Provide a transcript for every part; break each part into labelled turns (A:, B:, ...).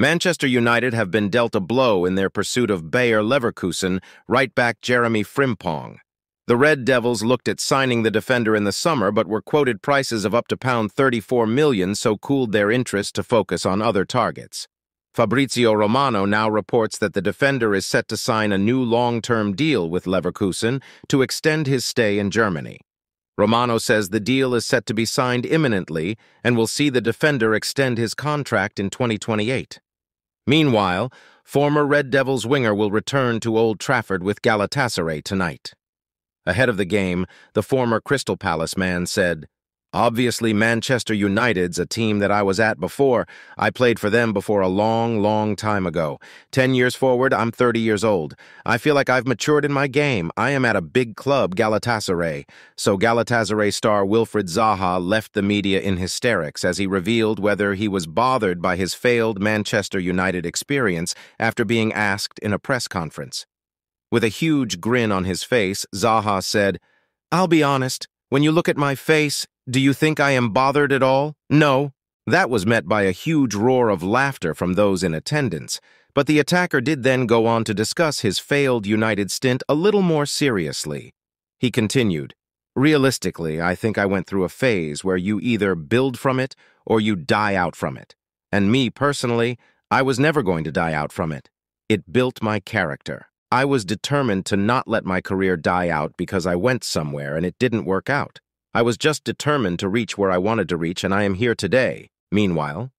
A: Manchester United have been dealt a blow in their pursuit of Bayer Leverkusen right-back Jeremy Frimpong. The Red Devils looked at signing the defender in the summer but were quoted prices of up to £34 million, so cooled their interest to focus on other targets. Fabrizio Romano now reports that the defender is set to sign a new long-term deal with Leverkusen to extend his stay in Germany. Romano says the deal is set to be signed imminently and will see the defender extend his contract in 2028. Meanwhile, former Red Devils winger will return to Old Trafford with Galatasaray tonight. Ahead of the game, the former Crystal Palace man said, "Obviously, Manchester United's a team that I was at before. I played for them before a long time ago. 10 years forward, I'm 30 years old. I feel like I've matured in my game. I am at a big club, Galatasaray." So Galatasaray star Wilfried Zaha left the media in hysterics as he revealed whether he was bothered by his failed Manchester United experience after being asked in a press conference. With a huge grin on his face, Zaha said, "I'll be honest, when you look at my face, do you think I am bothered at all? No." That was met by a huge roar of laughter from those in attendance, but the attacker did then go on to discuss his failed United stint a little more seriously. He continued, "Realistically, I think I went through a phase where you either build from it or you die out from it. And me, personally, I was never going to die out from it. It built my character. I was determined to not let my career die out because I went somewhere and it didn't work out. I was just determined to reach where I wanted to reach, and I am here today." Meanwhile,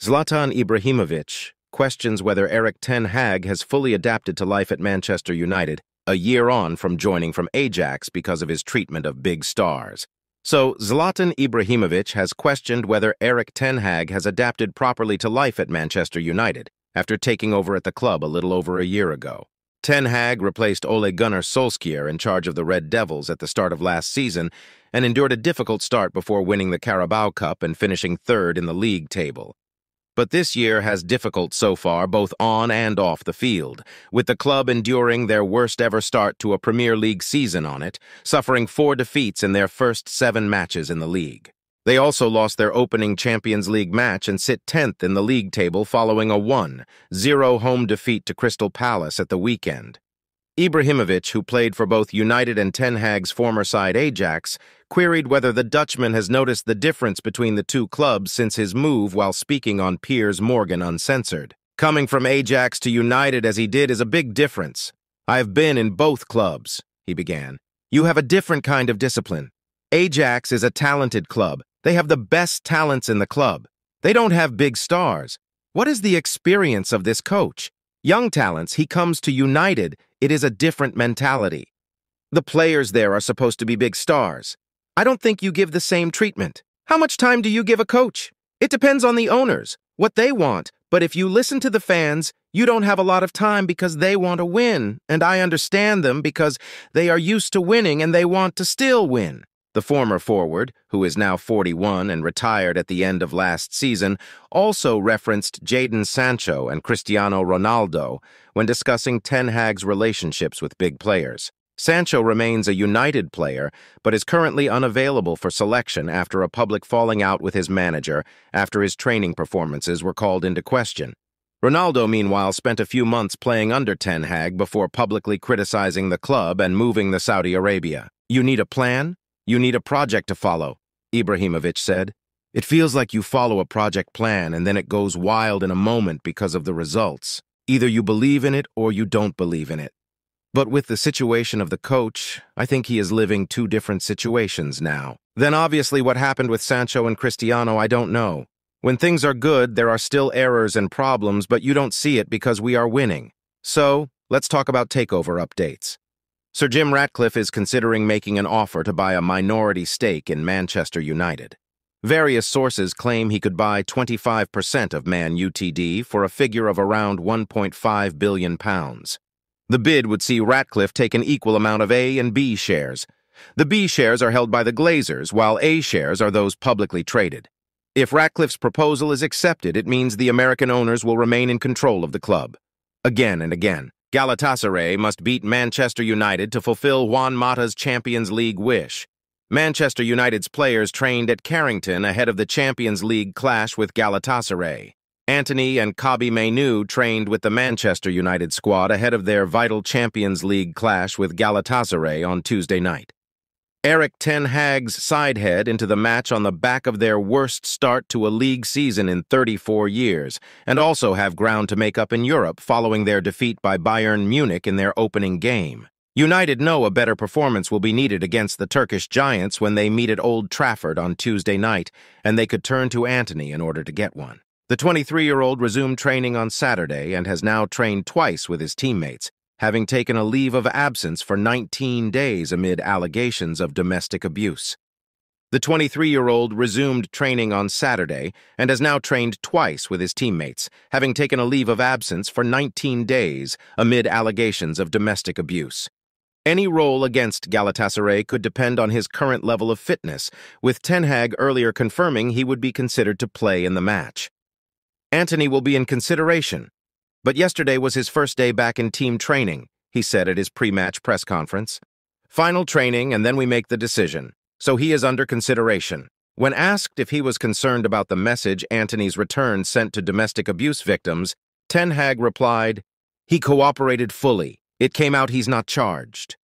A: Zlatan Ibrahimovic questions whether Erik ten Hag has fully adapted to life at Manchester United, a year on from joining from Ajax because of his treatment of big stars. So, Zlatan Ibrahimovic has questioned whether Erik ten Hag has adapted properly to life at Manchester United after taking over at the club a little over a year ago. Ten Hag replaced Ole Gunnar Solskjaer in charge of the Red Devils at the start of last season and endured a difficult start before winning the Carabao Cup and finishing third in the league table. But this year has difficult so far, both on and off the field, with the club enduring their worst-ever start to a Premier League season on it, suffering 4 defeats in their first 7 matches in the league. They also lost their opening Champions League match and sit 10th in the league table following a 1-0 home defeat to Crystal Palace at the weekend. Ibrahimovic, who played for both United and Ten Hag's former side Ajax, queried whether the Dutchman has noticed the difference between the two clubs since his move while speaking on Piers Morgan Uncensored. "Coming from Ajax to United as he did is a big difference. I have been in both clubs," he began. "You have a different kind of discipline. Ajax is a talented club. They have the best talents in the club. They don't have big stars. What is the experience of this coach? Young talents, he comes to United, it is a different mentality. The players there are supposed to be big stars. I don't think you give the same treatment. How much time do you give a coach? It depends on the owners, what they want, but if you listen to the fans, you don't have a lot of time because they want to win, and I understand them because they are used to winning and they want to still win." The former forward, who is now 41 and retired at the end of last season, also referenced Jadon Sancho and Cristiano Ronaldo when discussing Ten Hag's relationships with big players. Sancho remains a United player, but is currently unavailable for selection after a public falling out with his manager after his training performances were called into question. Ronaldo, meanwhile, spent a few months playing under Ten Hag before publicly criticizing the club and moving to Saudi Arabia. "You need a plan? You need a project to follow," Ibrahimovic said. "It feels like you follow a project plan and then it goes wild in a moment because of the results. Either you believe in it or you don't believe in it. But with the situation of the coach, I think he is living 2 different situations now. Then obviously what happened with Sancho and Cristiano, I don't know. When things are good, there are still errors and problems, but you don't see it because we are winning. So, let's talk about takeover updates. Sir Jim Ratcliffe is considering making an offer to buy a minority stake in Manchester United. Various sources claim he could buy 25% of Man UTD for a figure of around £1.5 billion. The bid would see Ratcliffe take an equal amount of A and B shares. The B shares are held by the Glazers, while A shares are those publicly traded. If Ratcliffe's proposal is accepted, it means the American owners will remain in control of the club. Again and again, Galatasaray must beat Manchester United to fulfill Juan Mata's Champions League wish. Manchester United's players trained at Carrington ahead of the Champions League clash with Galatasaray. Antony and Kobbie Mainoo trained with the Manchester United squad ahead of their vital Champions League clash with Galatasaray on Tuesday night. Erik ten Hag's side head into the match on the back of their worst start to a league season in 34 years, and also have ground to make up in Europe following their defeat by Bayern Munich in their opening game. United know a better performance will be needed against the Turkish giants when they meet at Old Trafford on Tuesday night, and they could turn to Antony in order to get one. The 23-year-old resumed training on Saturday and has now trained twice with his teammates, having taken a leave of absence for 19 days amid allegations of domestic abuse. The 23-year-old resumed training on Saturday and has now trained twice with his teammates, having taken a leave of absence for 19 days amid allegations of domestic abuse. Any role against Galatasaray could depend on his current level of fitness, with Ten Hag earlier confirming he would be considered to play in the match. Antony will be in consideration, but yesterday was his first day back in team training, he said at his pre-match press conference. Final training and then we make the decision, so he is under consideration. When asked if he was concerned about the message Antony's return sent to domestic abuse victims, Ten Hag replied, "He cooperated fully. It came out he's not charged."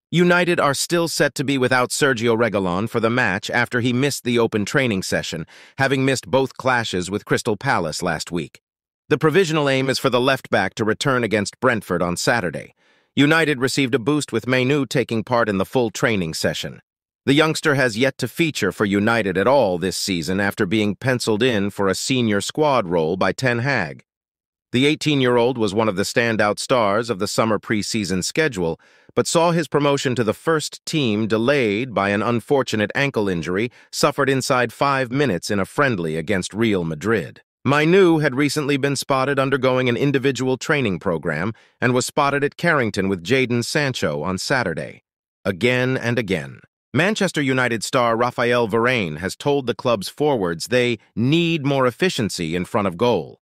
A: United are still set to be without Sergio Reguilón for the match after he missed the open training session, having missed both clashes with Crystal Palace last week. The provisional aim is for the left-back to return against Brentford on Saturday. United received a boost with Mainoo taking part in the full training session. The youngster has yet to feature for United at all this season after being penciled in for a senior squad role by Ten Hag. The 18-year-old was one of the standout stars of the summer preseason schedule, but saw his promotion to the first team delayed by an unfortunate ankle injury suffered inside 5 minutes in a friendly against Real Madrid. Mainoo had recently been spotted undergoing an individual training program and was spotted at Carrington with Jadon Sancho on Saturday. Again and again. Manchester United star Raphael Varane has told the club's forwards they need more efficiency in front of goal.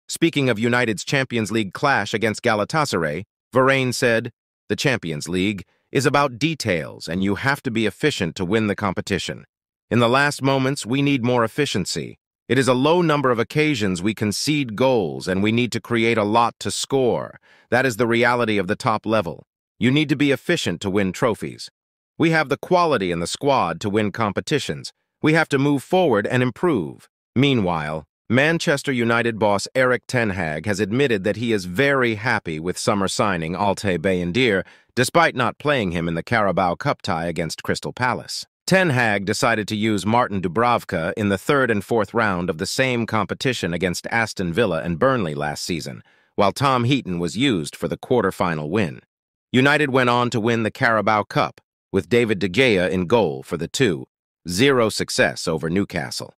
A: Speaking of United's Champions League clash against Galatasaray, Varane said, "The Champions League is about details and you have to be efficient to win the competition. In the last moments, we need more efficiency. It is a low number of occasions we concede goals and we need to create a lot to score. That is the reality of the top level. You need to be efficient to win trophies. We have the quality in the squad to win competitions. We have to move forward and improve." Meanwhile, Manchester United boss Erik ten Hag has admitted that he is very happy with summer signing Altay Bayındır, despite not playing him in the Carabao Cup tie against Crystal Palace. Ten Hag decided to use Martin Dubravka in the third and fourth round of the same competition against Aston Villa and Burnley last season, while Tom Heaton was used for the quarter-final win. United went on to win the Carabao Cup, with David De Gea in goal for the 2-0 success over Newcastle.